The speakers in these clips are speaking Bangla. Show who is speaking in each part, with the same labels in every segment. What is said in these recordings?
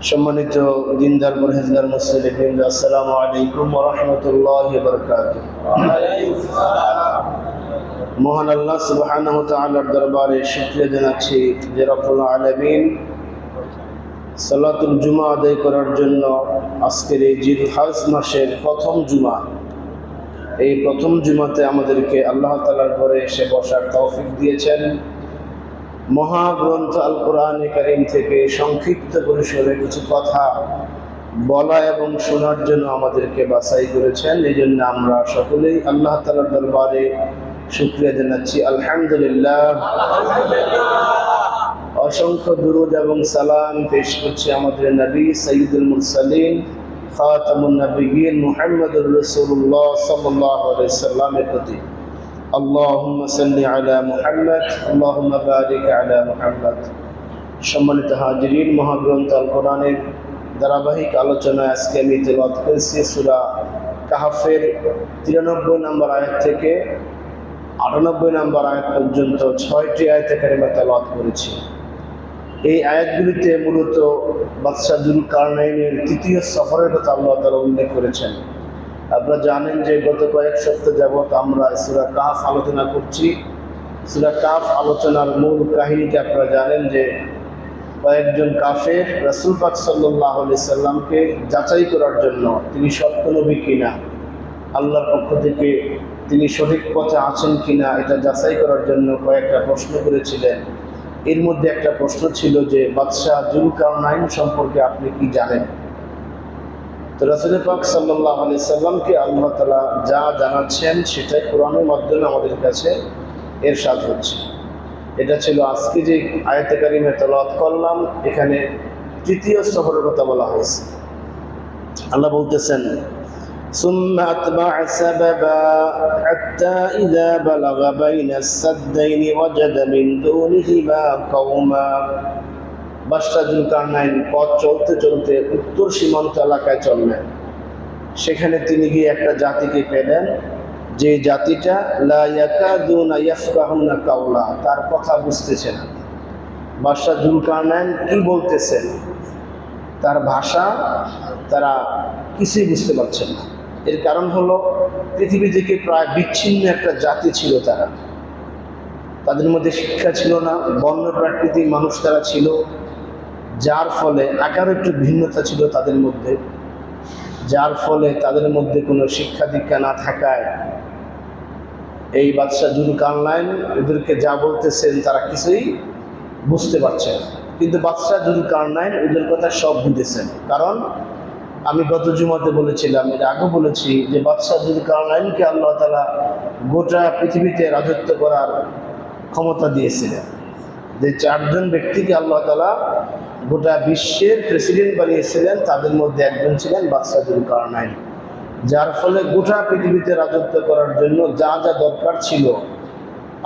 Speaker 1: সম্মানিত দিনদার পরহেজগার মুসলিম, আসসালামু আলাইকুম ওয়া রাহমাতুল্লাহি ওয়া বারাকাতুহু। মহান আল্লাহ সুবহানাহু ওয়া তাআলার দরবারে শুকরিয়া জানাচ্ছি যে রব্বুল আলামিন সালাতুল জুমা আদায় করার জন্য আজকের এই জিলহজ মাসের প্রথম জুমা, এই প্রথম জুমাতে আমাদেরকে আল্লাহ তাআলার ঘরে এসে বসার তৌফিক দিয়েছেন। মহাগ্রন্থ আল কোরআনে কারীম থেকে সংক্ষিপ্ত পরিসরে কিছু কথা বলা এবং শোনার জন্য আমাদেরকে বাছাই করেছেন। এই জন্য আমরা সকলেই আল্লাহ তাআলার দরবারে শুকরিয়া জানাচ্ছি, আলহামদুলিল্লাহ। অসংখ্য দুরূদ এবং সালাম পেশ করছি আমাদের নবী সাইয়্যিদুল মুরসালিন খাতামুন নবিয়্যিন মুহাম্মদুর রাসূলুল্লাহ সাল্লাল্লাহু আলাইহি সাল্লামের প্রতি। আল্লাহুম্মা সাল্লি আলা মুহাম্মদ, আল্লাহুম্মা বারিক আলা মুহাম্মদ। সম্মানিত হাজিরিন, মহাগ্রন্থ আল কোরআনের ধারাবাহিক আলোচনায় আজকে আমি তেলাওয়াত করেছি সূরা কাহফের 93 নম্বর আয়াত থেকে 98 নম্বর আয়াত পর্যন্ত 6টি আয়াতে কারিমা তেলাওয়াত করেছি। এই আয়াতগুলিতে মূলত বাদশাহ যুলকারনাইনের তৃতীয় সফরের কথা আল্লাহ তাআলা উল্লেখ করেছেন। আপনারা জানেন যে গত কয়েক সপ্তাহ যাবৎ আমরা সূরা কাহফ আলোচনা করছি। সূরা কাহফ আলোচনার মূল কাহিনীটা আপনারা জানেন যে কয়েকজন কাফের রাসূল পাক সাল্লাল্লাহু আলাইহি সাল্লামকে যাচাই করার জন্য তিনি সত্য নবী কিনা, আল্লাহর পক্ষ থেকে তিনি সঠিক পথে আছেন কিনা এটা যাচাই করার জন্য কয়েকটা প্রশ্ন করেছিলেন। এর মধ্যে একটা প্রশ্ন ছিল যে বাদশাহ যুলকারনাইন সম্পর্কে আপনি কি জানেন? তো রাসূল পাক সাল্লাল্লাহু আলাইহি সাল্লামকে আল্লাহ তাআলা যা জানাচ্ছেন সেটাই কোরআনের মাধ্যমে আমাদের কাছে ইরশাদ হচ্ছে। এটা ছিল আজকে যে আয়াতে কারিমা তেলাওয়াত করলাম, এখানে তৃতীয় সফরের কথা বলা হয়েছে। আল্লাহ বলতেছেন, সুম্মা আতবা'a সাবাবা হাত্তা ইযা বালাগা বাইনাস সাদ্দাইনি ওয়াজাদা মিন দুনিহিমা কওমা। বাদশাহ যুলকারনাইন পথ চলতে চলতে উত্তর সীমান্ত এলাকায় চললেন। সেখানে তিনি গিয়ে একটা জাতিকে পেলেন, যে জাতিটা লা ইয়াকাদুনা ইয়াফকাহুনা কাওলা, তার কথা বুঝতেছে না। বাদশাহ যুলকারনাইন কি বলতেছেন তার ভাষা তারা কিছুই বুঝতে পারছেন না। এর কারণ হলো পৃথিবী থেকে প্রায় বিচ্ছিন্ন একটা জাতি ছিল তারা। তাদের মধ্যে শিক্ষা ছিল না, বন্য প্রাকৃতিক মানুষ তারা ছিল, যার ফলে আকারে একটু ভিন্নতা ছিল তাদের মধ্যে, যার ফলে তাদের মধ্যে কোনো শিক্ষা দীক্ষা না থাকায় এই বাদশাহ যুলকারনাইন এদেরকে যা বলতেছেন তারা কিছুই বুঝতে পারছে না। কিন্তু বাদশাহ যুলকারনাইন এদের কথা সব বুঝেছেন। কারণ আমি গত জুমাতে বলেছিলাম, এর আগে বলেছি যে বাদশাহ যুলকারনাইনকে আল্লাহ তাআলা গোটা পৃথিবীতে রাজত্ব করার ক্ষমতা দিয়েছিলেন। যে 4 জন ব্যক্তিকে আল্লাহ তাআলা গোটা বিশ্বের প্রেসিডেন্ট বানিয়েছিলেন, তাদের মধ্যে একজন ছিলেন বাদশাহ যুলকারনাইন। যার ফলে গোটা পৃথিবীতে রাজত্ব করার জন্য যা যা দরকার ছিল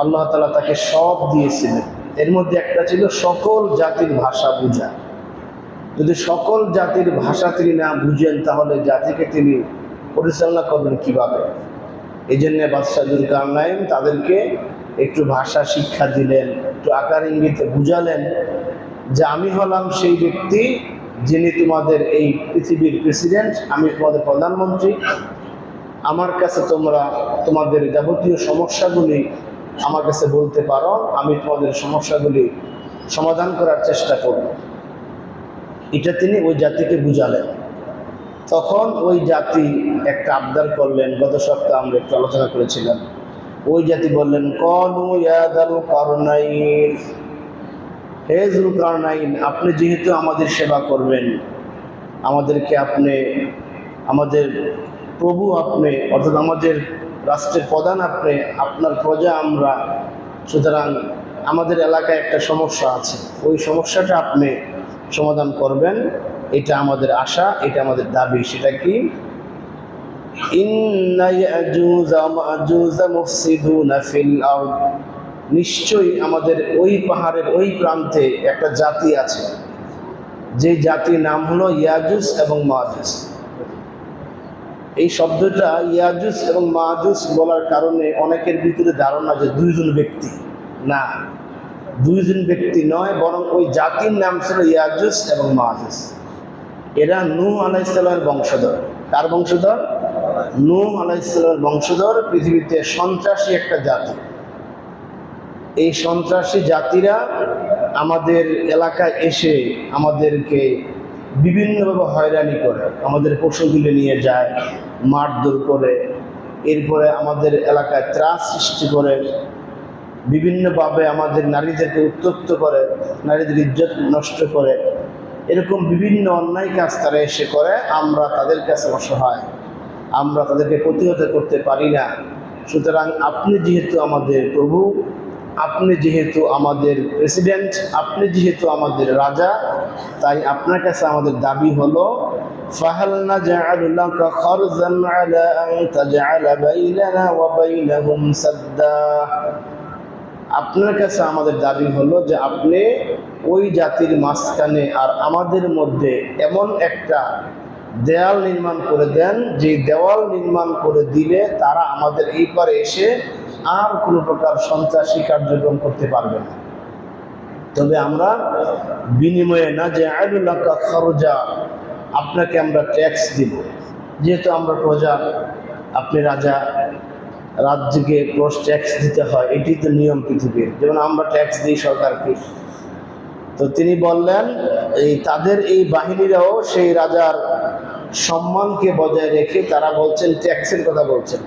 Speaker 1: আল্লাহ তাআলা তাকে সব দিয়েছিলেন। এর মধ্যে একটা ছিল সকল জাতির ভাষা বোঝা। যদি সকল জাতির ভাষা তিনি না বুঝেন তাহলে জাতিকে তিনি পরিচালনা করবেন কিভাবে? এই জন্য বাদশাহ যুলকারনাইন তাদেরকে একটু ভাষা শিক্ষা দিলেন, একটু আকার ইঙ্গিতে বুঝালেন যে আমি হলাম সেই ব্যক্তি যিনি তোমাদের এই পৃথিবীর প্রেসিডেন্ট, আমি তোমাদের প্রধানমন্ত্রী। আমার কাছে তোমরা তোমাদের যাবতীয় সমস্যাগুলি আমার কাছে বলতে পারো, আমি তোমাদের সমস্যাগুলি সমাধান করার চেষ্টা করব। এটা তিনি ওই জাতিকে বুঝালেন। তখন ওই জাতি একটা আবদার করলেন, গত সপ্তাহে আমরা একটু আলোচনা করেছিলাম। ওই জাতি বললেন, ক্বালু ইয়া যুলকারনাইন, হে যুলকারনাইন, আপনি যেহেতু আমাদের সেবা করবেন, আমাদেরকে আপনি আমাদের প্রভু, আপনি অর্থাৎ আমাদের রাষ্ট্রের প্রধান, আপনি, আপনার প্রজা আমরা, সুতরাং আমাদের এলাকায় একটা সমস্যা আছে, ওই সমস্যাটা আপনি সমাধান করবেন, এটা আমাদের আশা, এটা আমাদের দাবি। সেটা কি? ইন্না ইয়াজুজ ওয়া মাজুজ মুফসিদুনা ফিল আরদ, নিশ্চয়ই আমাদের ওই পাহাড়ের ওই প্রান্তে একটা জাতি আছে, যে জাতির নাম হলো ইয়াজুজ এবং মাজুজ। এই শব্দটা ইয়াজুজ এবং মাজুজ বলার কারণে অনেকের ভিতরে ধারণা যে 2 জন ব্যক্তি। না, 2 জন ব্যক্তি নয়, বরং ওই জাতির নাম ছিল ইয়াজুজ এবং মাজুজ। এরা নূহ আলাইহিস সালামের বংশধর। কার বংশধর? নূহ আলাইহিস সালামের বংশধর। পৃথিবীতে সন্ত্রাসী একটা জাতি। এই সন্ত্রাসী জাতিরা আমাদের এলাকায় এসে আমাদেরকে বিভিন্নভাবে হয়রানি করে, আমাদের পশুগুলি নিয়ে যায়, মারধর করে, এরপরে আমাদের এলাকায় ত্রাস সৃষ্টি করে, বিভিন্নভাবে আমাদের নারীদেরকে উত্ত্যক্ত করে, নারীদের ইজ্জত নষ্ট করে, এরকম বিভিন্ন অন্যায় কাজ তারা এসে করে। আমরা তাদের কাছে অসহায়, আমরা তাদেরকে প্রতিহত করতে পারি না। সুতরাং আপনি যেহেতু আমাদের প্রভু, আপনি যেহেতু আমাদের প্রেসিডেন্ট, আপনি যেহেতু আমাদের রাজা, তাই আপনার কাছে আমাদের দাবি হলো ফাহাল নাজআলু লাকা খারজান আলা আন তাজআলা বাইনানা ওয়া বাইনাহুম সাদ্দা। আপনার কাছে আমাদের দাবি হলো যে আপনি ওই জাতির মাঝখানে আর আমাদের মধ্যে এমন একটা দেয়াল নির্মাণ করে দেন, যে দেওয়াল নির্মাণ করে দিলে তারা আমাদের এই পারে এসে আর কোনো প্রকার সন্ত্রাসী কার্যক্রম করতে পারবে না। তবে আমরা বিনিময়ে নাজআলু লাকা খারজা, আপনাকে আমরা ট্যাক্স দিব, যেহেতু আমরা প্রজা, আপনি রাজা, রাজ্যকে ট্যাক্স দিতে হয়, এটি তো নিয়ম পৃথিবীর, যেমন আমরা ট্যাক্স দিই সরকারকে। তো তিনি বললেন তাদের এই বাহিনীরাও সেই রাজার সম্মানকে বজায় রেখে তারা বলছেন ট্যাক্সের কথা বলছেন,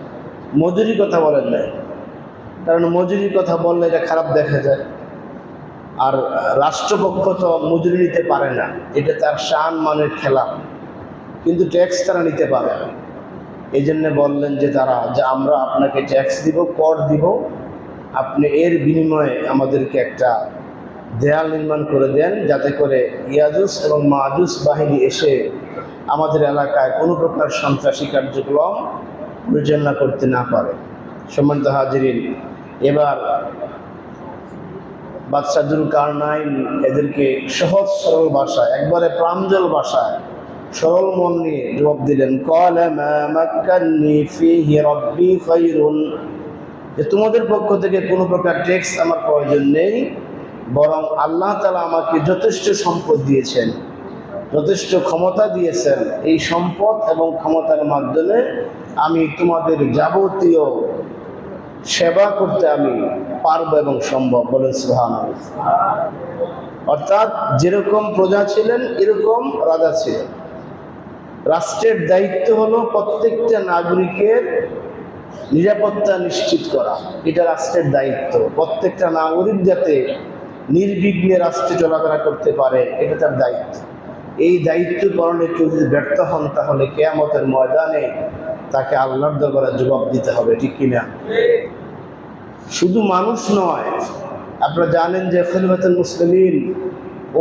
Speaker 1: মজুরির কথা বলেন না। কারণ মজুরির কথা বললে এটা খারাপ দেখা যায়, আর রাষ্ট্রপক্ষ তো মজুরি নিতে পারে না, এটা তার শান মানের খেলা, কিন্তু ট্যাক্স তারা নিতে পারে না। এই জন্যে বললেন যে আমরা আপনাকে ট্যাক্স দিব, কর দিব, আপনি এর বিনিময়ে আমাদেরকে একটা দেয়াল নির্মাণ করে দেন, যাতে করে ইয়াজুজ এবং মাজুজ বাহিনী এসে আমাদের এলাকায় কোনো প্রকার সন্ত্রাসী কার্যক্রম পরিচালনা করতে না পারে। সম্মানিত হাজিরিন, এবার বাদশাহ যুলকারনাইন এদেরকে সহজ সরল ভাষায়, একবারে প্রাঞ্জল ভাষায়, সরল মন নিয়ে জবাব দিলেন, ক্বালা মা মাক্কান্নী ফীহি রাব্বী খায়রুন, যে তোমাদের পক্ষ থেকে কোনো প্রকার ট্যাক্স আমার প্রয়োজন নেই, বরং আল্লাহ তাআলা আমাকে যথেষ্ট সম্পদ দিয়েছেন, যথেষ্ট ক্ষমতা দিয়েছেন। এই সম্পদ এবং ক্ষমতার মাধ্যমে আমি তোমাদের যাবতীয় সেবা করতে আমি পারবো এবং সম্ভব। বলেন সুবহানাল্লাহ। অর্থাৎ যেরকম প্রজা ছিলেন এরকম রাজা ছিলেন। রাষ্ট্রের দায়িত্ব হলো প্রত্যেকটা নাগরিকের নিরাপত্তা নিশ্চিত করা, এটা রাষ্ট্রের দায়িত্ব। প্রত্যেকটা নাগরিক যাতে নির্বিঘ্নে রাষ্ট্রে চলাফেরা করতে পারে, এটা তার দায়িত্ব। এই দায়িত্ব পালনে কেউ যদি ব্যর্থ হন, তাহলে কিয়ামতের ময়দানে তাকে আল্লাহর দরবারে জবাব দিতে হবে, ঠিক কিনা? শুধু মানুষ নয়, আপনারা জানেন যে খলিফাতুল মুসলিমিন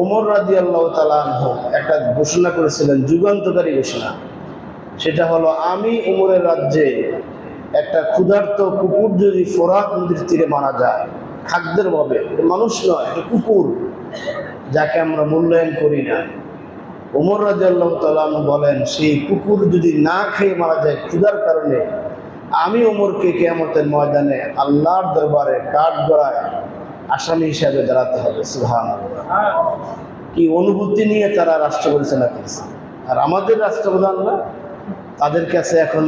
Speaker 1: ওমর রাদিয়াল্লাহু তাআলা আনহু একটা ঘোষণা করেছিলেন, যুগান্তকারী ঘোষণা। সেটা হলো, আমি ওমরের রাজ্যে একটা ক্ষুধার্ত কুকুর যদি ফোরাত নদীর তীরে মারা যায় খাদ্যের অভাবে, মানুষ নয়, এটা কুকুর, যাকে আমরা মূল্যায়ন করি না, ওমর রাদিয়াল্লাহু তাআলা আনহু বলেন, সেই কুকুর যদি না খেয়ে মারা যায় ক্ষুধার কারণে, আমি ওমরকে কিয়ামতের ময়দানে আল্লাহর দরবারে কাঠগড়ায় আসামি হিসাবে দাঁড়াতে হবে। সুবহানাল্লাহ। কি অনুভূতি নিয়ে তারা রাষ্ট্র পরিচালনা করেছে। আর আমাদের রাষ্ট্রপ্রধানরা তাদের কাছে এখন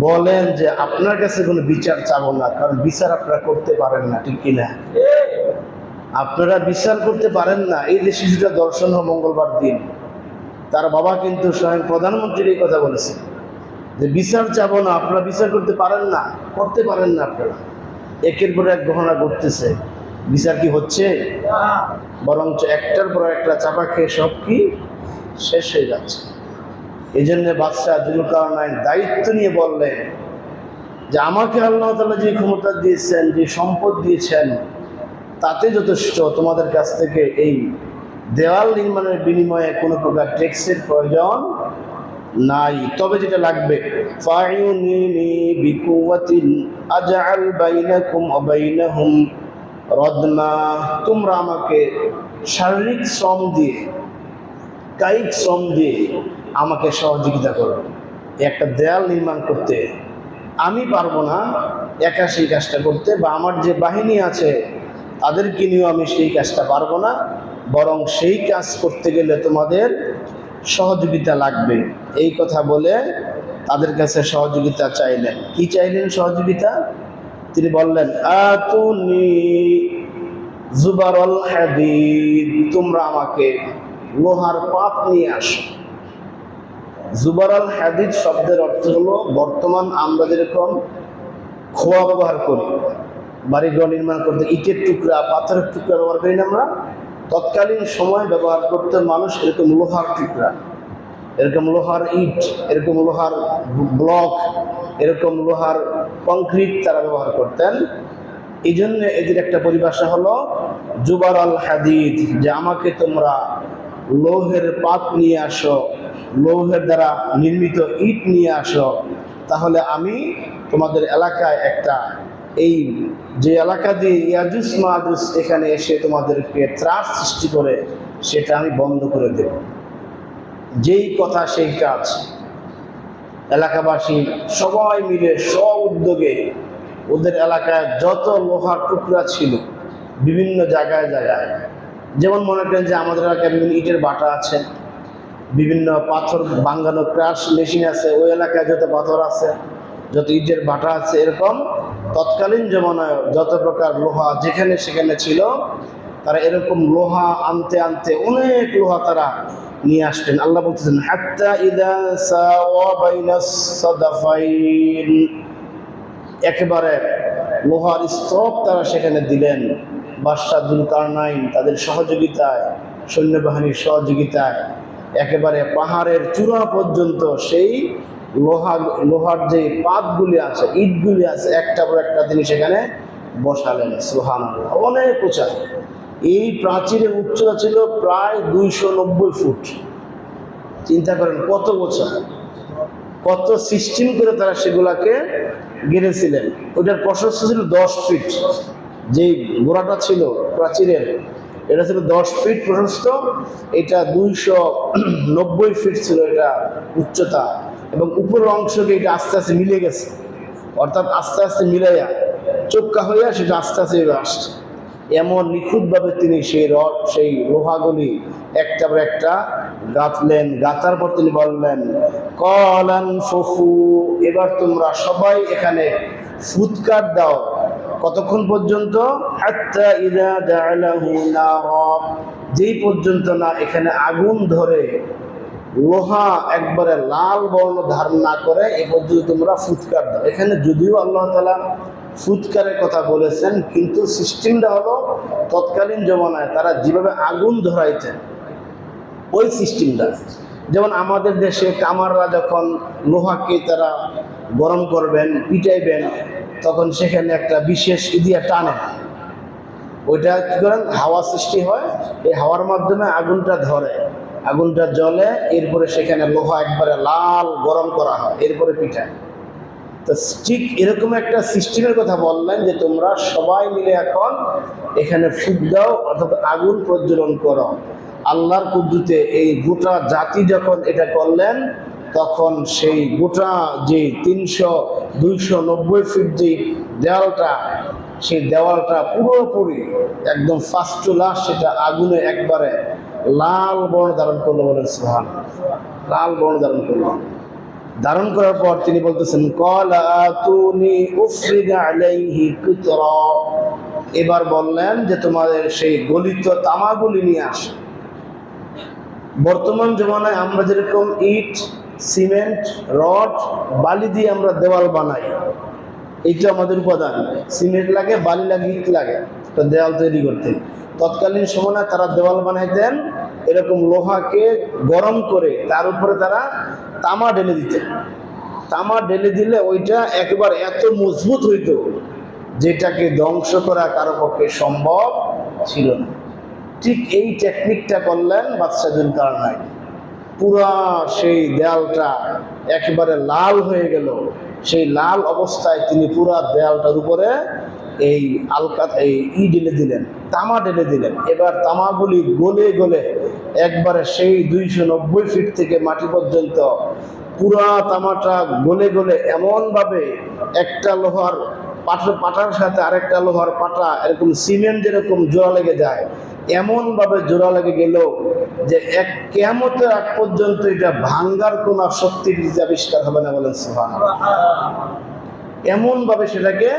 Speaker 1: বলেন যে আপনার কাছে কোনো বিচার চাবো না, কারণ বিচার আপনারা করতে পারেন না, ঠিক কিনা? আপনারা বিচার করতে পারেন না। এই যে শিশুটা দর্শন হয় মঙ্গলবার দিন, তার বাবা কিন্তু স্বয়ং প্রধানমন্ত্রীর এই কথা বলেছে যে বিচার চাবো না, আপনারা বিচার করতে পারেন না, করতে পারেন না। আপনারা একের পর এক ঘটনা ঘটতেছে, বিচার কি হচ্ছে? বরঞ্চ একটার পর একটা চাপা খেয়ে সব কি শেষ হয়ে যাচ্ছে। এই জন্য বাদশাহ যুলকারনাইন দায়িত্ব নিয়ে বললেন যে আমাকে আল্লাহ তাআলা যে ক্ষমতা দিয়েছেন, যে সম্পদ দিয়েছেন, তাতে যথেষ্ট। তোমাদের কাছ থেকে এই দেওয়াল নির্মাণের বিনিময়ে কোনো প্রকার ট্যাক্সের প্রয়োজন নাই। তবে যেটা লাগবে, ফায়ুনিনি বিকুওয়াতিন আজআল বাইনাকুম ওয়া বাইনাহুম রাদমা, তোমরা আমাকে শারীরিক শ্রম দিয়ে, কায়িক শ্রম দিয়ে আমাকে সহযোগিতা করবে। একটা দেয়াল নির্মাণ করতে আমি পারবো না একা সেই কাজটা করতে, বা আমার যে বাহিনী আছে তাদেরকে নিয়েও আমি সেই কাজটা পারবো না, বরং সেই কাজ করতে গেলে তোমাদের সহযোগিতা লাগবে। এই কথা বলে তাদের কাছে সহযোগিতা চাইলেন। কি চাইলেন সহযোগিতা? তিনি বললেন, আতুনি জুবারল হাদিদ, তোমরা আমাকে লোহার পাত নিয়ে আসো। জুবারল হাদিদ শব্দের অর্থ হলো, বর্তমান আমরা যেরকম খোয়া ব্যবহার করি, বাড়িঘর নির্মাণ করতে ইটের টুকরা, পাথরের টুকরা ব্যবহার করি না আমরা, তৎকালীন সময় ব্যবহার করতে মানুষ এরকম লোহার টুকরা, এরকম লোহার ইট, এরকম লোহার ব্লক, এরকম লোহার কংক্রিট তারা ব্যবহার করতেন। এই জন্য এদের একটা পরিভাষা হলো জুবার আল হাদিদ, যে আমাকে তোমরা লৌহের পাত নিয়ে আসো, লৌহের দ্বারা নির্মিত ইট নিয়ে আসো, তাহলে আমি তোমাদের এলাকায় একটা, এই যে এলাকা দিয়ে ইয়াজুজ মাজুজ এখানে এসে তোমাদেরকে ত্রাস সৃষ্টি করে, সেটা আমি বন্ধ করে দেব। যেই কথা সেই কাজ। এলাকাবাসী সবাই মিলে উদ্যোগে ওদের এলাকায় যত লোহার টুকরা ছিল বিভিন্ন জায়গায় জায়গায়, যেমন মনে করেন যে আমাদের এলাকায় বিভিন্ন ইটের বাটা আছে, বিভিন্ন পাথর ভাঙানো ক্রাশ মেশিন আছে, ওই এলাকায় যত পাথর আছে, যত ইটের বাটা আছে, এরকম তৎকালীন জমানায় যত প্রকার লোহা যেখানে সেখানে ছিল, তারা এরকম লোহা আনতে আনতে অনেক লোহা তারা নিয়ে আসতেন। আল্লাহ বলতেছেন, হাত্তা ইযা সাওয়া বাইনাস সাদাফাইন, একেবারে লোহার স্তূপ তারা সেখানে দিলেন। বাদশাহ যুলকারনাইন তাদের সহযোগিতায়, সৈন্যবাহিনীর সহযোগিতায় একেবারে পাহাড়ের চূড়া পর্যন্ত সেই লোহার যে পাতগুলি আছে, ইটগুলি আছে, একটা পর একটা তিনি সেখানে বসালেন। সুবহানাল্লাহ, অনেক উঁচা। এই প্রাচীরের উচ্চতা ছিল প্রায় 290 ফুট। চিন্তা করেন কত উঁচা, কত সিস্টেম করে তারা সেগুলাকে গেড়েছিলেন। ওইটার প্রশস্ত ছিল 10 ফিট, যেই গোড়াটা ছিল প্রাচীরের, এটা ছিল 10 ফিট প্রশস্ত, এটা 290 ফিট ছিল এটা উচ্চতা, এবং উপরের অংশকে এটা আস্তে আস্তে মিলে গেছে, অর্থাৎ আস্তে আস্তে মিলাইয়া চোক্কা হইয়া সেটা আস্তে আস্তে আসছে। এমন নিখুঁতভাবে তিনি সেই লোহাগুলি একটা পর একটা গাঁথলেন। গাঁথার পর তিনি বললেন, কলান ফখু, এবার তোমরা সবাই এখানে ফুৎকার দাও। কতক্ষণ পর্যন্ত? হাত্তা ইযা জাআলাহু নারা, যেই পর্যন্ত না এখানে আগুন ধরে, লোহা একবারে লাল বর্ণ ধারণ না করে, এ পর্যন্ত তোমরা ফুৎকার দাও। এখানে যদিও আল্লাহ তাআলা ফুৎকারের কথা বলেছেন, কিন্তু সিস্টেমটা হলো তৎকালীন জমানায় তারা যেভাবে আগুন ধরাইতেন ওই সিস্টেমটা। যেমন আমাদের দেশে কামাররা যখন লোহাকে তারা গরম করবেন, পিটাইবেন, তখন সেখানে একটা বিশেষ ইদিয়া টানে, ওইটা কী করেন, হাওয়া সৃষ্টি হয়, এই হাওয়ার মাধ্যমে আগুনটা ধরে, আগুনটা জ্বলে, এরপরে সেখানে লোহা একবারে লাল গরম করা হয়, এরপরে পিঠায়। তো ঠিক এরকম একটা সিস্টেমের কথা বললেন যে তোমরা সবাই মিলে এখন এখানে ফুঁক দাও, অর্থাৎ আগুন প্রজ্বলন করো। আল্লাহর কুদরতে এই গোটা জাতি যখন এটা করলেন, তখন সেই গোটা যে 290 ফিট যে দেওয়ালটা, সেই দেওয়ালটা পুরোপুরি একদম ফার্স্ট টু লাস্ট সেটা আগুনে একবারে লাল বর্ণ ধারণ করলো। বলেন সুবহানাল্লাহ, লাল বর্ণ ধারণ করলো। ধারণ করার পর তিনি বলতেছেন, ক্বালা আতুনি উফরিগা আলাইহি কিতরা, এবার বললেন যে তোমাদের সেই গলিত তামাগুলি নিয়ে আসো। বর্তমান জমানায় আমরা যেরকম ইট, সিমেন্ট, রড, বালি দিয়ে আমরা দেওয়াল বানাই, এইটা আমাদের উপাদান। সিমেন্ট লাগে, বালি লাগে, ইট লাগে তো দেওয়াল তৈরি করতে। তৎকালীন সময়ে তারা দেওয়াল বানাইতেন এরকম লোহাকে গরম করে, তার উপরে তারা তামা ঢেলে দিতেন। তামা ঢেলে দিলে ওইটা একবার এত মজবুত হইতো যেটাকে ধ্বংস করা কারো পক্ষে সম্ভব ছিল না। ঠিক এই টেকনিকটা করলেন বাদশাহ যুলকারনাইন। পুরা সেই দেয়ালটা একেবারে লাল হয়ে গেল। সেই লাল অবস্থায় তিনি পুরা দেয়ালটার উপরে এই ঢেলে দিলেন, তামা ঢেলে দিলেন। এবার তামাগুলি গলে গলে একবারে সেই 290 ফিট থেকে মাটি পর্যন্ত পুরা তামাটা গলে গলে এমনভাবে একটা লোহার পাটার সাথে আরেকটা লোহার পাটা এরকম সিমেন্ট যেরকম জোড়া লেগে যায়, এমনভাবে জোড়া লেগে গেল যে এক কিয়ামতের আগ পর্যন্ত এটা ভাঙ্গার কোন শক্তির আবিষ্কার হবে না। বলেন সুবহানাল্লাহ। এমনভাবে সেটাকে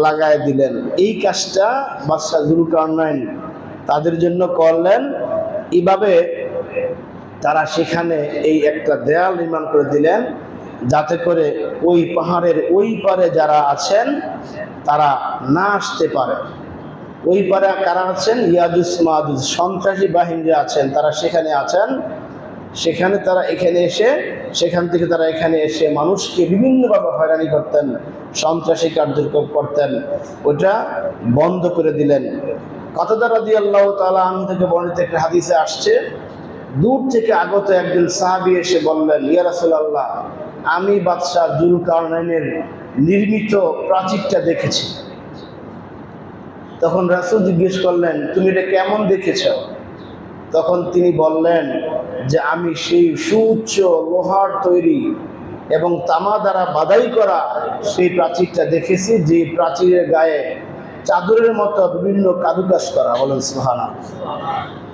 Speaker 1: লাগায় দিলেন। এই কাজটা বাদশাহ যুলকারনাইন তাদের জন্য করলেন। এইভাবে তারা সেখানে এই একটা দেয়াল নির্মাণ করে দিলেন, যাতে করে ওই পাহাড়ের ওই পারে যারা আছেন তারা না আসতে পারে। ওই পারে কারা আছেন? ইয়াজুজ মাজুজ সন্ত্রাসী বাহিনী আছেন, তারা সেখানে আছেন। সেখানে তারা এখানে এসে, সেখান থেকে তারা এখানে এসে মানুষকে বিভিন্নভাবে হয়রানি করতেন, সন্ত্রাসী কার্যক্রম করতেন। ওটা বন্ধ করে দিলেন। কাতাদা রাদিয়াল্লাহু তাআলা আনহু থেকে বর্ণিত একটা হাদিসে আসছে, দূর থেকে আগত একজন সাহাবী এসে বললেন, ইয়া রাসূলুল্লাহ, আমি বাদশাহ যুলকারনাইনের নির্মিত প্রাচীরটা দেখেছি। তখন রাসূল জিজ্ঞেস করলেন, তুমি এটা কেমন দেখেছ? তখন তিনি বললেন যে আমি সেই সুউচ্চ লোহার তৈরি এবং তামা দ্বারা বাধাই করা সেই প্রাচীরটা দেখেছি, যে প্রাচীরের গায়ে চাদরের মতো বিভিন্ন কারুকাজ করা। বলেন সুবহানাল্লাহ।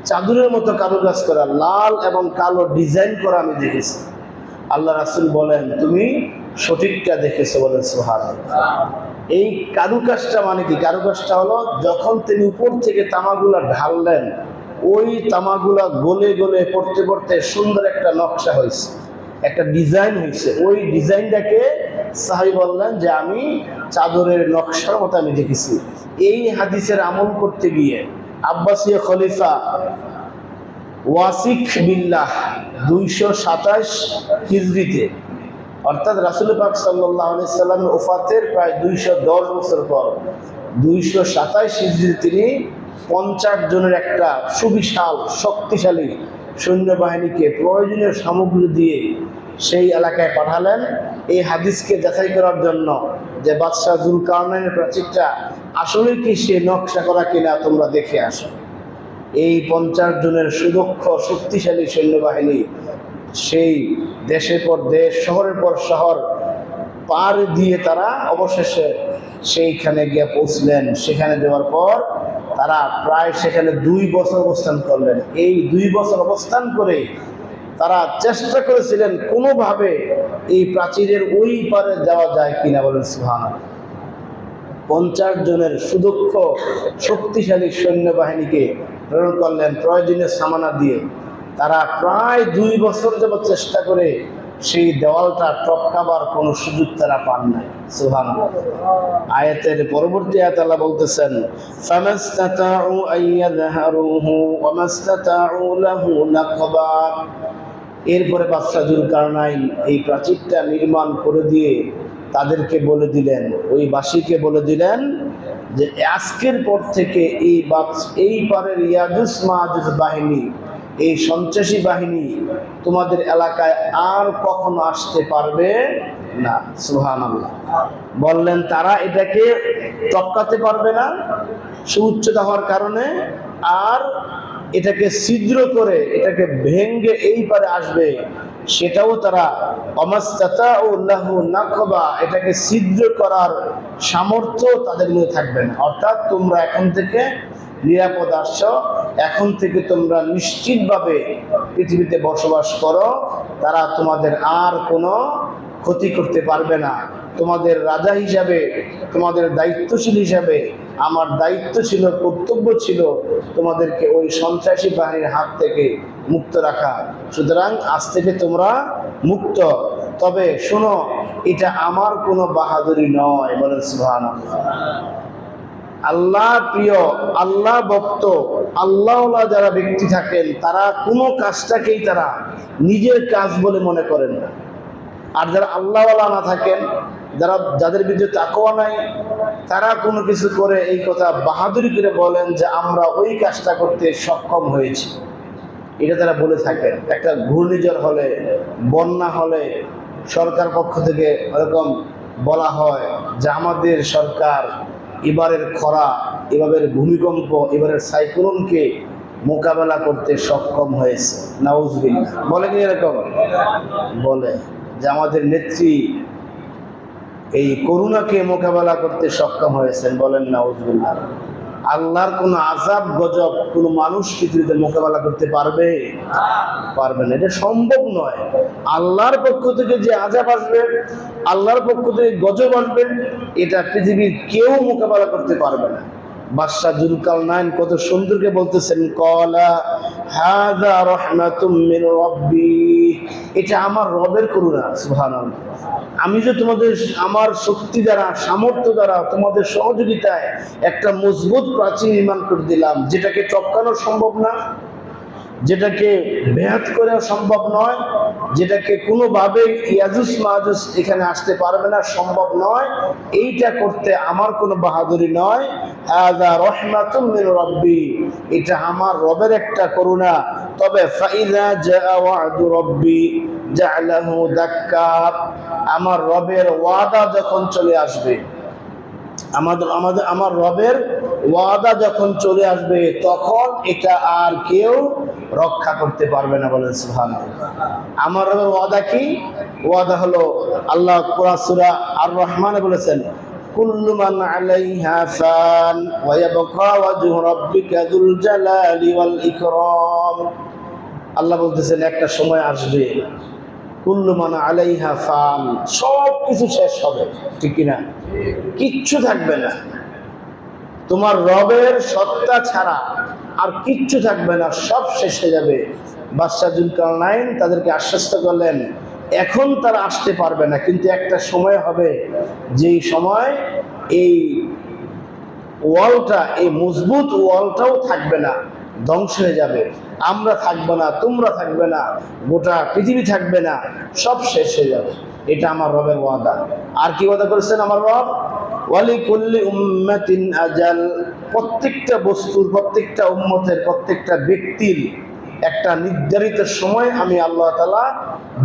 Speaker 1: চাদরের মতো কারুকাজ করা, লাল এবং কালো ডিজাইন করা আমি দেখেছি। আল্লাহ রাসূল বলেন, তুমি সঠিকটা দেখেছো। বলেন সুবহানাল্লাহ। এই কারুকাজটা মানে কি? কারুকাজটা হলো যখন তিনি উপর থেকে তামাগুলা ঢাললেন, ওই তামাগুলা গলে গলে পড়তে পড়তে সুন্দর একটা নকশা হয়েছে, একটা ডিজাইন হয়েছে। ওই ডিজাইনটাকে সাহাবী বললেন যে আমি চাদরের নকশার মতো আমি দেখেছি। এই হাদিসের আমল করতে গিয়ে আব্বাসীয় খলিফা ওয়াসিক বিল্লাহ 227 হিজরিতে, অর্থাৎ রাসূল পাক সাল্লাল্লাহু আলাইহি সাল্লামের ওফাতের প্রায় 210 বছর পর 227 হিজরিতে তিনি 50 জনের একটা সুবিশাল শক্তিশালী সৈন্যবাহিনীকে প্রয়োজনীয় সামগ্রী দিয়ে সেই এলাকায় পাঠালেন এই হাদিসকে যাচাই করার জন্য যে বাদশাহ যুলকারনাইনের প্রাচীরটা আসলে কি সে নকশা করা কিনা তোমরা দেখে আসো। এই 50 জনের সুদক্ষ শক্তিশালী সৈন্যবাহিনী সেই দেশের পর দেশ, শহরের পর শহর পার দিয়ে তারা অবশেষে সেইখানে গিয়ে পৌঁছলেন। সেখানে যাওয়ার পর তারা প্রায় সেখানে 2 বছর অবস্থান করলেন। এই 2 বছর অবস্থান করে তারা চেষ্টা করেছিলেন কোনোভাবে এই প্রাচীরের ওই পারে যাওয়া যায় কিনা। বলেন সুবহানাল্লাহ। 50 জনের সুদক্ষ শক্তিশালী সৈন্যবাহিনীকে প্রেরণ করলেন প্রয়োজনীয় সামানা দিয়ে। তারা প্রায় 2 বছর যাবত চেষ্টা করে সেই দেওয়ালটা টপকাবার কোনো সুযোগ তারা পান নাই। সুবহানাল্লাহ। আয়াতের পরবর্তী আয়াত আল্লাহ বলতেছেন, ফামাসতাতাউ আইয়াযহারুহু ওয়ামাসতাতাউ লাহু নাকবা। এরপরে বাদশাহ যুলকারনাইন এই প্রাচীরটা নির্মাণ করে দিয়ে তাদেরকে বলে দিলেন, ওই বাসীকে বলে দিলেন যে আজকের পর থেকে এই পারের ইয়াজুজ মাজুজ বাহিনী, এই সন্ত্রাসী বাহিনী তোমাদের এলাকায় আর কখনো আসতে পারবে না। সুবহানাল্লাহ। বললেন তারা এটাকে টপকাতে পারবে না সুউচ্চতা হওয়ার কারণে, আর এটাকে ছিদ্র করে এটাকে ভেঙ্গে এই পারে আসবে সেটাও তারা অমাস্তাতাউ লাহু নাকবা, এটাকে ছিদ্র করার সামর্থ্য তাদের মধ্যে থাকবে না। অর্থাৎ তোমরা এখন থেকে নিরাপদ আসছো, এখন থেকে তোমরা নিশ্চিতভাবে পৃথিবীতে বসবাস করো, তারা তোমাদের আর কোনো ক্ষতি করতে পারবে না। তোমাদের রাজা হিসাবে, তোমাদের দায়িত্বশীল হিসাবে আমার দায়িত্ব ছিল, কর্তব্য ছিল তোমাদেরকে ওই সন্ত্রাসী বাহিনীর হাত থেকে মুক্ত রাখা। সুতরাং আজ থেকে তোমরা মুক্ত। তবে শোনো, এটা আমার কোনো বাহাদুরি নয়। বলেন সুবহানাল্লাহ। আল্লাহ প্রিয়, আল্লাহ ভক্ত, আল্লাহওয়ালা যারা ব্যক্তি থাকেন তারা কোনো কাজটাকেই তারা নিজের কাজ বলে মনে করেন না। আর যারা আল্লাহওয়ালা না থাকেন, যাদের ভিতরে তাকওয়া নাই, তারা কোনো কিছু করে এই কথা বাহাদুরি করে বলেন যে আমরা ওই কাজটা করতে সক্ষম হয়েছি। এটা তারা বলে থাকেন। একটা ঘূর্ণিঝড় হলে, বন্যা হলে সরকার পক্ষ থেকে এরকম বলা হয় যে আমাদের সরকার এবারের খরা, এবারের ভূমিকম্প, এবারের সাইক্লোনকে মোকাবেলা করতে সক্ষম হয়েছে। নাউজুবিল্লাহ। বলে কি এরকম? বলে যে আমাদের নেত্রী এই করোনাকে মোকাবেলা করতে সক্ষম হয়েছেন। বলেন নাউজুবিল্লাহ। আল্লাহর কোনো আযাব গজব কোনো মানুষ পৃথিবীতে মোকাবেলা করতে পারবে? পারবে না, এটা সম্ভব নয়। আল্লাহর পক্ষ থেকে যে আযাব আসবে, আল্লাহর পক্ষ থেকে গজব আসবে, এটা পৃথিবীর কেউ মোকাবেলা করতে পারবে না। বাদশাহ যুলকারনাইন কত সুন্দরকে বলতেছেন, ক্বালা হাযা রাহমাতুম মিন রাব্বি, এটা আমার রবের করুণা। সুবহানাল্লাহ। আমি যে তোমাদের আমার শক্তি দ্বারা, সামর্থ্য দ্বারা, তোমাদের সহযোগিতায় একটা মজবুত প্রাচীর নির্মাণ করে দিলাম, যেটাকে টপকানো সম্ভব না, যেটাকে বেহাত করা সম্ভব নয়, যেটাকে কোনোভাবে ইয়াজুজ মাজুজ এখানে আসতে পারবে না, সম্ভব নয়। এইটা করতে আমার কোনো বাহাদুরি নয়। হাযা রাহমাতুম মিন রাব্বি, এটা আমার রবের একটা করুণা। তবে ফাইযা জাআ ওয়াদু রাব্বি জাআলাহু দাক্কা, আমার রবের ওয়াদা যখন চলে আসবে, আমার রবের ওয়াদা যখন চলে আসবে, তখন এটা আর কেউ রক্ষা করতে পারবে না। বলেন সুবহানাল্লাহ। আমার রবের ওয়াদা কি? ওয়াদা হলো, আল্লাহ সূরা আর রহমানে বলেছেন, কুল্লু মান আলাইহা ফান ওয়া ইয়াবকা ওয়াজহু রাব্বিকা যুল জালালি ওয়াল ইকরাম। আল্লাহ বলতেছেন একটা সময় আসবে, কুল্লু মান আলাইহা ফান, সব কিছু শেষ হবে, ঠিক কিনা? কিচ্ছু থাকবে না, তোমার রবের সত্তা ছাড়া আর কিচ্ছু থাকবে না, সব শেষ হয়ে যাবে। বাদশাহ যুলকারনাইন তাদেরকে আশ্বস্ত করলেন, এখন তারা আসতে পারবে না, কিন্তু একটা সময় হবে যেই সময় এই ওয়ালটা, এই মজবুত ওয়ালটাও থাকবে না, ধ্বংস হয়ে যাবে। আমরা থাকবো না, তোমরা থাকবে না, গোটা পৃথিবী থাকবে না, সব শেষ হয়ে যাবে। এটা আমার রবের ওয়াদা। আর কি ওয়াদা করেছেন আমার রব? ওয়ালিকুল্লি উম্মাতিন আজাল, প্রত্যেকটা বস্তুর, প্রত্যেকটা উম্মতের, প্রত্যেকটা ব্যক্তির একটা নির্ধারিত সময় আমি আল্লাহ তাআলা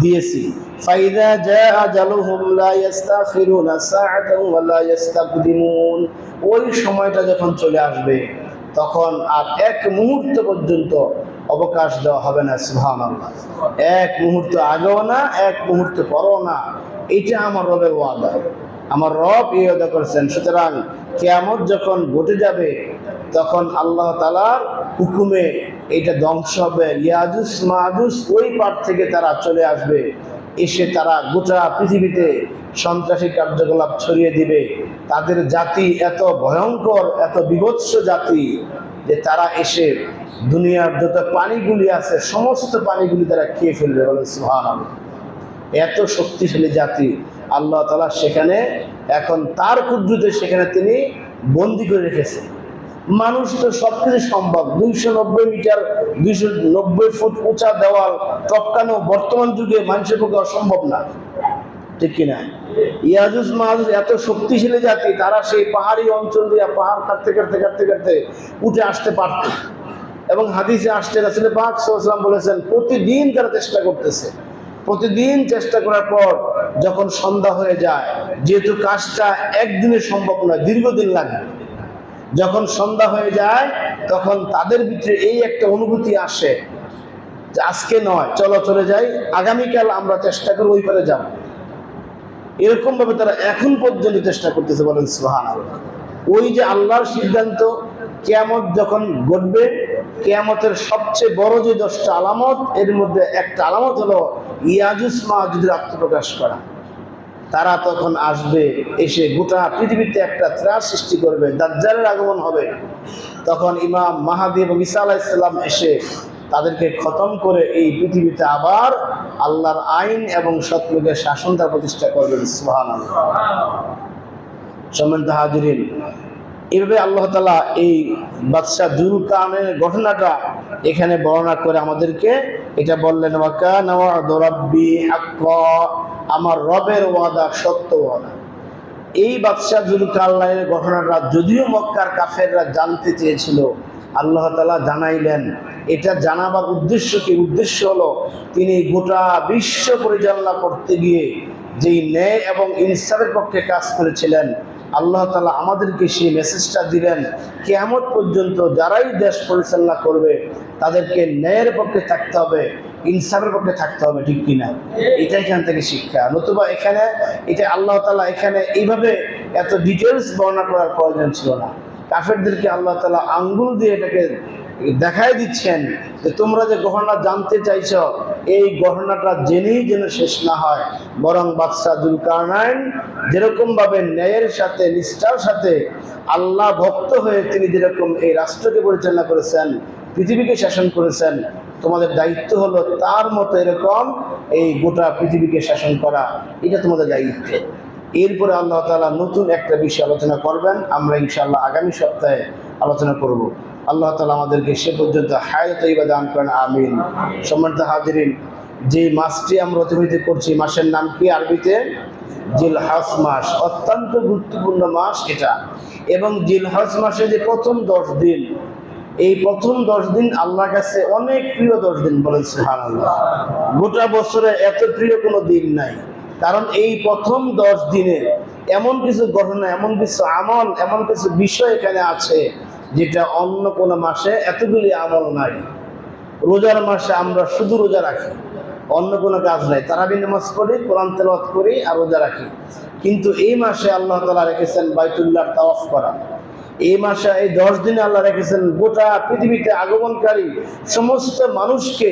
Speaker 1: দিয়েছি। ফাইদা জাআ আজালুহুম লা ইস্তাখিরুনা সাআতান ওয়া লা ইস্তাকদিমুন, ওই সময়টা যখন চলে আসবে, তখন আর এক মুহূর্ত পর্যন্ত অবকাশ দেওয়া হবে না। সুবহানাল্লাহ। এক মুহূর্ত আগেও না, এক মুহূর্ত পরও না। এটা আমার রবের ওয়াদা, আমার রব এই ওয়াদা করেছেন। সুতরাং কিয়ামত যখন ঘটে যাবে, তখন আল্লাহ তাআলার হুকুমে এটা ধ্বংস হবে। ইয়াজুজ মাজুজ ওই পার থেকে তারা চলে আসবে, এসে তারা গোটা পৃথিবীতে সন্ত্রাসী কার্যকলাপ ছড়িয়ে দিবে। তাদের জাতি এত ভয়ঙ্কর, এত বিভৎস জাতি যে তারা এসে দুনিয়ার যত পানিগুলি আছে সমস্ত পানিগুলি তারা খেয়ে ফেলবে। বলে সুবহানাল্লাহ। এত শক্তিশালী জাতি আল্লাহ তাআলা সেখানে এখন তার কুদরতে সেখানে তিনি বন্দী করে রেখেছেন। মানুষ তো সবকিছু সম্ভব, 290 মিটার 290 ফুট উঁচা দেওয়াল টপকানো বর্তমান যুগে মানুষের পক্ষে অসম্ভব না, ঠিক কিনা? ইয়াজুজ মাজুজ এত শক্তিশালী জাতি, তারা সেই পাহাড়ি অঞ্চল দিয়ে পাহাড় কাটতে কাটতে কাটতে কাটতে উঠে আসতে পারত। এবং হাদিসে আসছে, রাসূল পাক সাল্লাল্লাহু আলাইহি ওয়াসাল্লাম বলেছেন, প্রতিদিন তারা চেষ্টা করতেছে। প্রতিদিন চেষ্টা করার পর যখন সন্ধ্যা হয়ে যায়, যেহেতু কাজটা একদিনে সম্ভব নয়, দীর্ঘদিন লাগবে, যখন সন্ধ্যা হয়ে যায় তখন তাদের ভিতরে এই একটা অনুভূতি আসে যে আজকে নয়, চলো চলে যাই, আগামীকাল আমরা চেষ্টা করে ওই পারে যাব। এরকম ভাবে তারা এখন পর্যন্ত চেষ্টা করতেছে। বলেন সুবহানাল্লাহ। ওই যে আল্লাহর সিদ্ধান্ত, কিয়ামত যখন ঘটবে, কিয়ামতের সবচেয়ে বড় যে 10টা আলামত, এর মধ্যে একটা আলামত হলো ইয়াজুজ মাজুজের আত্মপ্রকাশ করা। তারা তখন আসবে, এসে গোটা পৃথিবীতে একটা ত্রাস সৃষ্টি করবে, দাজ্জালের আগমন হবে। তখন ইমাম মাহদী এবং ঈসা আলাইহিস সালাম এসে তাদেরকে খতম করে এই পৃথিবীতে আবার আল্লাহর আইন এবং সত্যের শাসন তার প্রতিষ্ঠা করবেন। সুবহানাল্লাহ। সম্মানিত হাজিরিন, এইভাবে আল্লাহ তাআলা এই বাদশাহ যুলকারনাইনের ঘটনাটা এখানে বর্ণনা করে আমাদেরকে এটা বললেন, ওয়া কানা ওয়া'দু রাব্বি হাক্কা, আমার রবের ওয়াদা সত্য ওয়াদা। এই বাদশাহ যুলকারনাইনের ঘটনাটা যদিও মক্কার কাফেররা জানতে চেয়েছিল, আল্লাহ তাআলা জানাইলেন। এটা জানাবার উদ্দেশ্য কি? উদ্দেশ্য হলো তিনি গোটা বিশ্ব পরিচালনা করতে গিয়ে যেই ন্যায় এবং ইনসাফের পক্ষে কাজ করেছিলেন, আল্লাহ তাআলা আমাদেরকে সেই মেসেজটা দিলেন, কিয়ামত পর্যন্ত যারাই দেশ পরিচালনা করবে তাদেরকে ন্যায়ের পক্ষে থাকতে হবে, ইনসাফের পক্ষে থাকতে হবে, ঠিক কিনা? এটা এখান থেকে শিক্ষা। নতুবা এখানে এটা আল্লাহ তাআলা এখানে এইভাবে এত ডিটেলস বর্ণনা করার প্রয়োজন ছিল না। কাফেরদেরকে আল্লাহ তাআলা আঙ্গুল দিয়ে এটাকে দেখাই দিচ্ছেন যে তোমরা যে ঘটনা জানতে চাইছ এই ঘটনাটা জেনেই যেন শেষ না হয়, বরং বাদশাহ যুলকারনাইন যেরকম ভাবে ন্যায়ের সাথে নিষ্ঠার সাথে আল্লাহ ভক্ত হয়ে তিনি যেরকম এই রাষ্ট্রকে পরিচালনা করেছেন, পৃথিবীকে শাসন করেছেন, তোমাদের দায়িত্ব হলো তার মতো এরকম এই গোটা পৃথিবীকে শাসন করা, এটা তোমাদের দায়িত্ব। এরপরে আল্লাহ তাআলা নতুন একটা বিষয় আলোচনা করবেন, আমরা ইনশাআল্লাহ আগামী সপ্তাহে আলোচনা করব। আল্লাহ তাআলা আমাদেরকে সে পর্যন্ত হায়াত তৈয়বা দান করেন, আমিন। সম্মানিত হাজিরিন, যে মাসটি আমরা অতিবাহিত করছি, মাসের নাম কি আরবিতে? জিলহজ মাস। অত্যন্ত গুরুত্বপূর্ণ মাস এটা। এবং জিলহজ মাসে যে প্রথম 10 দিন, এই প্রথম 10 দিন আল্লাহর কাছে অনেক প্রিয় 10 দিন, বলেন সুবহানাল্লাহ। গোটা বছরে এত প্রিয় কোনো দিন নাই, কারণ এই প্রথম 10 দিনে এমন কিছু ঘটনা, এমন কিছু আমল, এমন কিছু বিষয় এখানে আছে যেটা অন্য কোনো মাসে এতগুলি আমল নাই। রোজার মাসে আমরা শুধু রোজা রাখি, অন্য কোনো কাজ নাই, তারাবি নামাজ পড়ি, কোরআন তেলাওয়াত করি আর রোজা রাখি। কিন্তু এই মাসে আল্লাহ তাআলা রেখেছেন বাইতুল্লাহ তাওয়াফ করা। এই মাসে এই 10 দিনে আল্লাহ রেখেছেন গোটা পৃথিবীতে আগমনকারী সমস্ত মানুষকে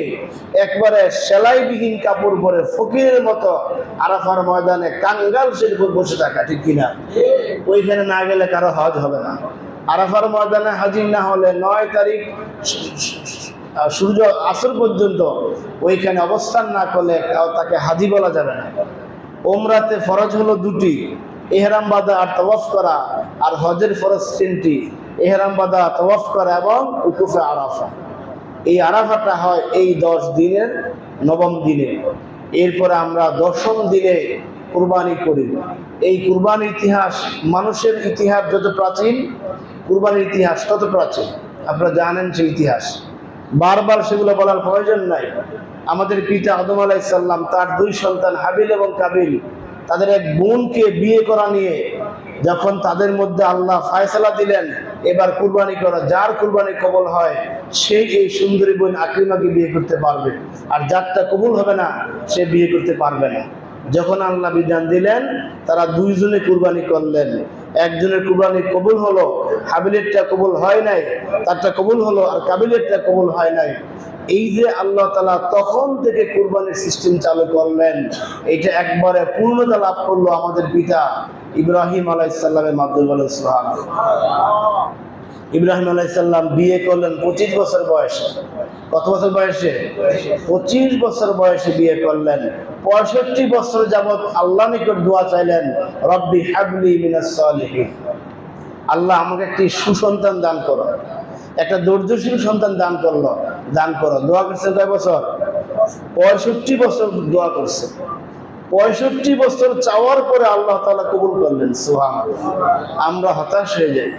Speaker 1: একবারে সেলাইবিহীন কাপড় পরে ফকিরের মতো আরাফার ময়দানে কাঙ্গাল সের উপর বসে থাকা, ঠিক কিনা? ওইখানে না গেলে কারো হজ হবে না। আরাফার ময়দানে হাজির না হলে 9 তারিখ সূর্য আসর পর্যন্ত ওইখানে অবস্থান না করলে তাকে হাজি বলা যাবে না। ওমরাতে ফরজ হলো 2টি, ইহরাম বাঁধা আর তাওয়াফ করা, আর হজের ফরজ 3টি, ইহরাম বাঁধা, তাওয়াফ করা এবং উকুফে আরাফা। এই আরাফাটা হয় এই 10 দিনের 9ম দিনে। এরপরে আমরা 10ম দিনে কুরবানি করি। এই কুরবানির ইতিহাস, মানুষের ইতিহাস যত প্রাচীন, কুরবানির ইতিহাস তত প্রাচীন। আপনারা জানেন সেই ইতিহাস, বারবার সেগুলো বলার প্রয়োজন নাই। আমাদের পিতা আদম আলাইহিস সালাম, তার 2 সন্তান হাবিল এবং কাবিল, তাদের এক বোনকে বিয়ে করা নিয়ে যখন তাদের মধ্যে আল্লাহ ফয়সালা দিলেন এবার কুরবানি করা, যার কুরবানি কবুল হয় সেই এই সুন্দরী বোন আকরিমাকে বিয়ে করতে পারবে, আর যারটা কবুল হবে না সে বিয়ে করতে পারবে না। যখন আল্লাহ বিধান দিলেন, তারা 2 জনে কুরবানি করলেন। একজনের কুরবানি কবুল হলো, হাবিলেরটা কবুল হয় নাই, তারটা কবুল হলো, আর কাবিলেরটা কবুল হয় নাই। এই যে আল্লাহ তাআলা তখন থেকে কুরবানির সিস্টেম চালু করলেন, এটা একবারে পূর্ণতা লাভ করলো আমাদের পিতা ইব্রাহিম আলাইহিস সালামের মাধ্যমে, বলেন সুবহানাল্লাহ। ইব্রাহিম আলাইহিস সালাম বিয়ে করলেন 25 বছর বয়সে। কত বছর বয়সে? 25 বছর বয়সে বিয়ে করলেন। 65 বছর যাবত আল্লাহ নিকট দোয়া চাইলেন, রব্বি হাবলি মিনাস সালিহিন, আল্লাহ আমাকে একটি সুসন্তান দান করো, একটা ধৈর্যশীল সন্তান দান করো। দোয়া করছেন কয় বছর? 65 বছর দোয়া করছে। 65 বছর চাওয়ার পরে আল্লাহ তাআলা কবুল করলেন, সুবহানাল্লাহ। আমরা হতাশ হয়ে যাই।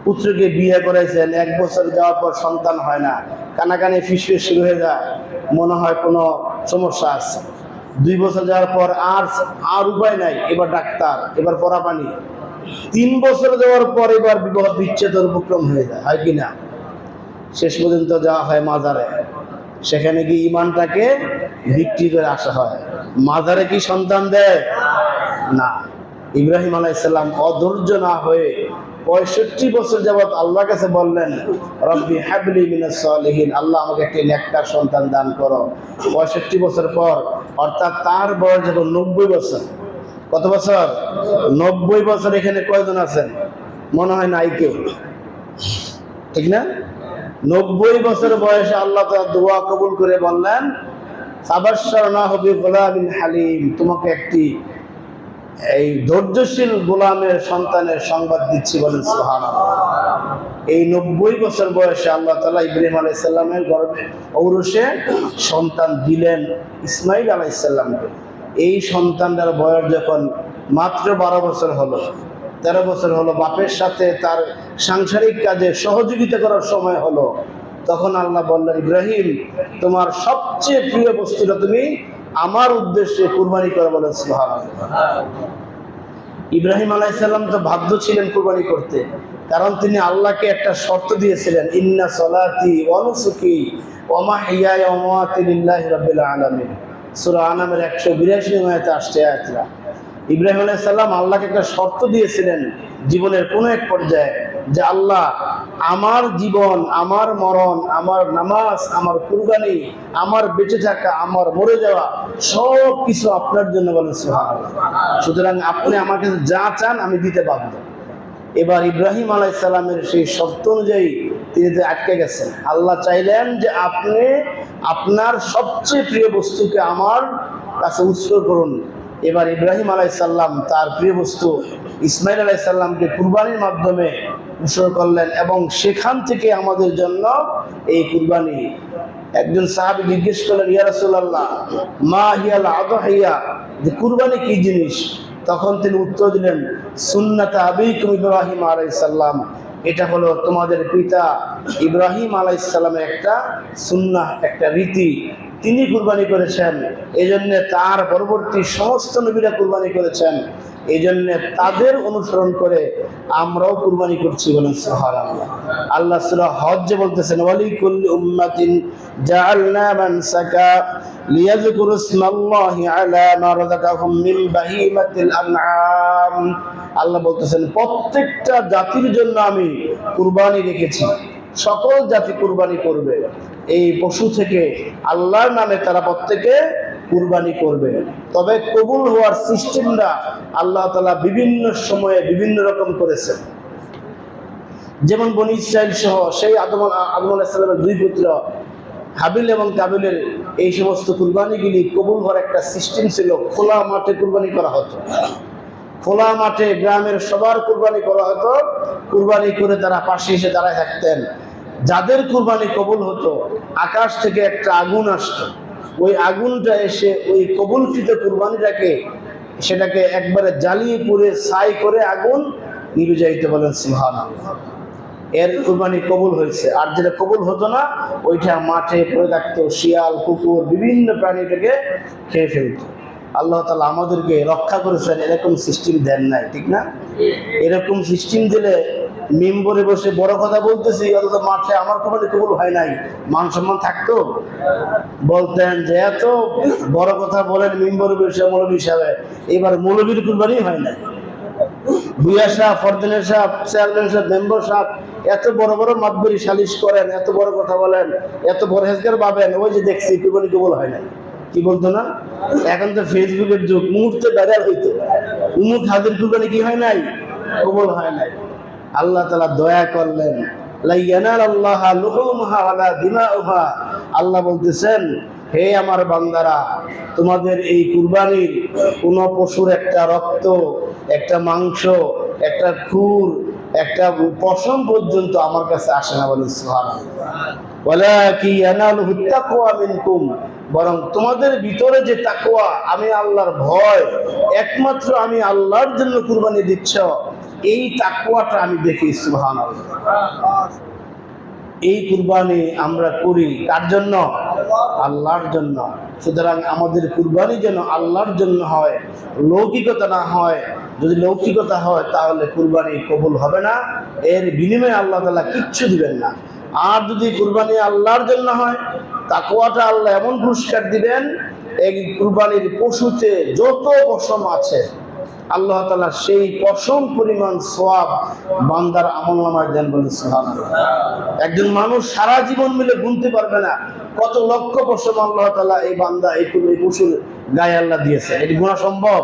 Speaker 1: পুত্রকে বিয়ে করাইছেন, 1 বছর যাওয়ার পর সন্তান হয় না, কানাকানি ফিসফিস শুরু হয়ে যায়, মনে হয় কোনো সমস্যা আছে। 2 বছর যাওয়ার পর আর উপায় নাই, এবার ডাক্তার, এবার পরাপানি। 3 বছর যাওয়ার পর এবার বিবাহ বিচ্ছেদের উপক্রম হয়ে যায়, হয় কিনা? শেষ পর্যন্ত যাওয়া হয় মাজারে, সেখানে গিয়ে ইমানটাকে বিক্রি করে আসা হয়। মাজারে কি সন্তান দেয়? না। ইব্রাহিম আলাইহিস সালাম অধৈর্য না হয়ে 65 বছর যাবত আল্লাহর কাছে বললেন, রব্বি হাবলি মিনাস সালিহিন, আল্লাহ আমাকে একটি নেককার সন্তান দান করো। 65 বছর পর, অর্থাৎ তার বয়স যখন 90 বছর। কত বছর? 90 বছর। এখানে কয়জন আছেন? মনে হয় নাই কেউ, ঠিক না? 90 বছর বয়সে আল্লাহ তাআলা দোয়া কবুল করে বললেন, ফাবাশশারনাহু বিগুলামিন হালিম, তোমাকে একটি এই ধৈর্যশীল গোলামের সন্তানের সংবাদ দিচ্ছি, বলেন সুবহানাল্লাহ। এই 90 বছর বয়সে আল্লাহ তাআলা ইব্রাহিম আলাইহিস সালামের গর্ভে ঔরসে সন্তান দিলেন ইসমাঈল আলাইহিস সালামকে। এই সন্তানটার বয়স যখন মাত্র 12 বছর হলো, 13 বছর হলো, বাপের সাথে তার সাংসারিক কাজে সহযোগিতা করার সময় হলো, তখন আল্লাহ বললেন, ইব্রাহিম তোমার সবচেয়ে প্রিয় বস্তুটা তুমি আমার উদ্দেশ্যে কুরবানি করো, বলেন সুবহানাল্লাহ। ইব্রাহিম আলাইহিস সালাম তো বাধ্য ছিলেন কুরবানি করতে, কারণ তিনি আল্লাহকে একটা শর্ত দিয়েছিলেন, ইন্না সলাতি ওয়া নুসুকি ওয়া মাহইয়ায়া ওয়া মামাতি লিল্লাহি রাব্বিল আলামিন। সূরা আনামের 182 নং আয়াতে আসছে আয়াতটা। ইব্রাহিম আলাইহিস সালাম আল্লাহকে একটা শর্ত দিয়েছিলেন জীবনের কোনো এক পর্যায়ে, যে আল্লাহ, আমার জীবন, আমার মরণ, আমার নামাজ, আমার কুরবানি, আমার বেঁচে থাকা, আমার মরে যাওয়া সব কিছু আপনার জন্য, বলেন সুবহানাল্লাহ। সুতরাং আপনি আমার কাছে যা চান আমি দিতে বাধ্য। এবার ইব্রাহিম আলাইহিস সালামের সেই শর্ত অনুযায়ী তিনি আটকে গেছেন। আল্লাহ চাইলেন যে আপনি আপনার সবচেয়ে প্রিয় বস্তুকে আমার কাছে উৎসর্গ করুন। এবার ইব্রাহিম আলাইহিস সালাম তার প্রিয় বস্তু ইসমাইল আলাইহিস সালামকে কুরবানির মাধ্যমে উৎসর্গ করলেন, এবং সেখান থেকে আমাদের জন্য এই কুরবানি। একজন সাহাবী জিজ্ঞেস করলেন, ইয়া রাসূলুল্লাহ, মা হিয়াল আযহিয়া, যে কুরবানি কি জিনিস? তখন তিনি উত্তর দিলেন, সুন্নাত আবিকুম ইব্রাহিম আলাইহিস সালাম, এটা হলো তোমাদের পিতা ইব্রাহিম আলাইহিস সালামের একটা সুন্নাহ, একটা রীতি। তিনি কুরবানি করেছেন, এজন্য তার পরবর্তী সমস্ত নবীরা কুরবানি করেছেন, এজন্য তাদের অনুসরণ করে আমরাও কুরবানি করছি, বলেন সুবহানাল্লাহ। আল্লাহ সূরা হজ্জ বলতেছেন, ওয়ালিকুল্লি উম্মাতিন জাআলনা মানসাকা লিয়াযকুরু ইসমাল্লাহি আলা মা রাযাকাহুম মিন বাহিমাতিল আনআম। আল্লাহ বলতেছেন প্রত্যেকটা জাতির জন্য আমি কুরবানি রেখেছি, সকল জাতি কুরবানি করবে, এই পশু থেকে আল্লাহর নামে তারা প্রত্যেকে কুরবানি করবে। তবে কবুল হওয়ার সিস্টেমটা আল্লাহ তাআলা বিভিন্ন সময়ে বিভিন্ন রকম করেছেন। যেমন বনী ইসরাইল সহ সেই আদম আলাইহিস সালামের দুই পুত্র হাবিল এবং কাবিলের এই সমস্ত কুরবানিগুলি কবুল হওয়ার একটা সিস্টেম ছিল। খোলা মাঠে কুরবানি করা হতো, খোলা মাঠে গ্রামের সবার কুরবানি করা হতো। কুরবানি করে তারা পাশে এসে দাঁড়ায় থাকতেন। যাদের কুরবানি কবুল হতো, আকাশ থেকে একটা আগুন আসতো, ওই আগুনটা এসে ওই কবুলকৃত কুরবানিটাকে সেটাকে একবারে জ্বালিয়ে পুড়ে ছাই করে আগুন নিভে যাইতে, বলেন সুবহানাল্লাহ। এর কুরবানি কবুল হয়েছে। আর যেটা কবুল হতো না, ওইটা মাঠে পড়ে থাকতো, শিয়াল কুকুর বিভিন্ন প্রাণীটাকে খেয়ে ফেলতো। আল্লাহ তাআলা আমাদেরকে রক্ষা করেছেন, এরকম সিস্টেম দেন নাই, ঠিক না? এরকম সিস্টেম দিলে মিম্বরে বসে বড় কথা বলতেছি, অথচ মাঠে আমার কুরবানি কবুল হয় নাই, মান সম্মান থাকতো? বলতেন যে এত বড় কথা বলেন মিম্বরে বসে মৌলভী সাহেব, এবার মৌলভীর কুরবানি হয় নাই। ভুইয়া সাহেব, ফরদিনের সাহেব, চেয়ারম্যান সাহেব, মেম্বার সাহেব এত বড় বড় মাতবরি সালিশ করেন, এত বড় কথা বলেন, এত বড় হেজগার পাবেন, ওই যে দেখছি কুরবানি কবুল হয় নাই। কি বলতো না? এখন তো ফেসবুকের যুগ, মুহূর্তে ভাইরাল হইতো, উমুক হাজির কুরবানি কি হয় নাই, কবুল হয় নাই। আল্লাহ তাআলা দয়া করলেন, লা ইয়ানালাল্লাহা লুহুমুহা ওয়ালা দিমাউহা। আল্লাহ বলতেছেন, হে আমার বান্দারা, তোমাদের এই কুরবানির কোন পশুর একটা রক্ত, একটা মাংস, একটা খুর, একটা পশম পর্যন্ত আমার কাছে আসে না, বলেন সুবহানাল্লাহ। ওয়ালাকি ইয়ানালুহুত তাকওয়া মিনকুম, বরং তোমাদের ভিতরে যে তাকওয়া, আমি আল্লাহর ভয়, একমাত্র আমি আল্লাহর জন্য কুরবানি দিচ্ছ, এই তাকওয়াটা আমি দেখি, সুবহানাল্লাহ। এই কুরবানি আমরা করি কার জন্য? আল্লাহর জন্য। সুতরাং আমাদের কুরবানি যেন আল্লাহর জন্য হয়, লৌকিকতা না হয়। যদি লৌকিকতা হয় তাহলে কুরবানি কবুল হবে না, এর বিনিময়ে আল্লাহ তাআলা কিচ্ছু দিবেন না। আর যদি কুরবানি আল্লাহর জন্য হয়, তাকওয়াটা আল্লাহ এমন পুরস্কার দিবেন, এই কুরবানির পশুতে যত পশম আছে আল্লাহ তাআলা সেই পশম পরিমাণ সওয়াব বান্দার আমলনামায় দেন, বলেন সুবহানাল্লাহ। একজন মানুষ সারা জীবন মিলে গুনতে পারবে না কত লক্ষ পশম আল্লাহ তাআলা এই বান্দা এই পশুর গায়ে আল্লাহ দিয়েছে। এটি গোনা সম্ভব?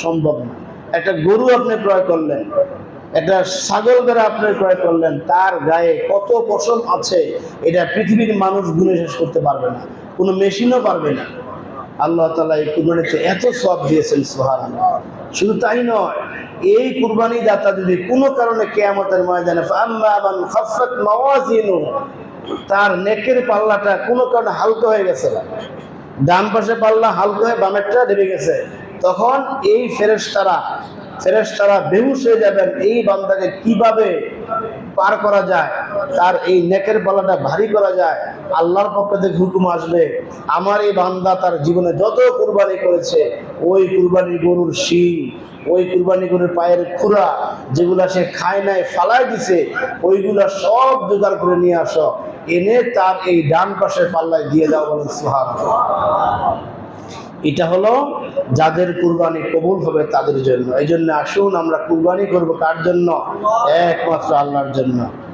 Speaker 1: সম্ভব না। একটা গরু আপনি ক্রয় করলেন, একটা ছাগল ভেড়া আপনি ক্রয় করলেন, তার গায়ে কত পশম আছে এটা পৃথিবীর মানুষ গুনে শেষ করতে পারবে না, কোনো মেশিনও পারবে না। আল্লাহ তাআলা এই কুরবানিতে এত সওয়াব দিয়েছেন, সুবহানাল্লাহ। শুধু তাই নয়, এই কুরবানি দাতা যদি কোনো কারণে কিয়ামতের ময়দানে ফাআম্মা মান খাফফাত মাওয়াজিনু, তার নেকের পাল্লাটা কোনো কারণে হালকা হয়ে গেছে, ডান পাশে পাল্লা হালকা হয়ে বামেরটা ঢেকে গেছে, তখন এই ফেরেশতারা বেহুশ হয়ে যাবেন, এই বান্দাকে কিভাবে পার করা যায়, তার এই নেকের পাল্লাটা ভারী করা যায়। আল্লাহর পক্ষ থেকে হুকুম আসবে, আমার এই বান্দা তার জীবনে যত কুরবানি করেছে, ওই কুরবানির গরুর শিং, ওই কুরবানি গরুর পায়ের খুরা যেগুলা সে খায় নাই ফালায় দিছে, ওইগুলা সব জোগাড় করে নিয়ে আসো, এনে তার এই ডান পাশের পাল্লায় দিয়ে দাও, বলেন সুবহানাল্লাহ। এটা হলো যাদের কুরবানি কবুল হবে তাদের জন্য। এই জন্য আসুন আমরা কুরবানি করব কার জন্য? একমাত্র আল্লাহর জন্য।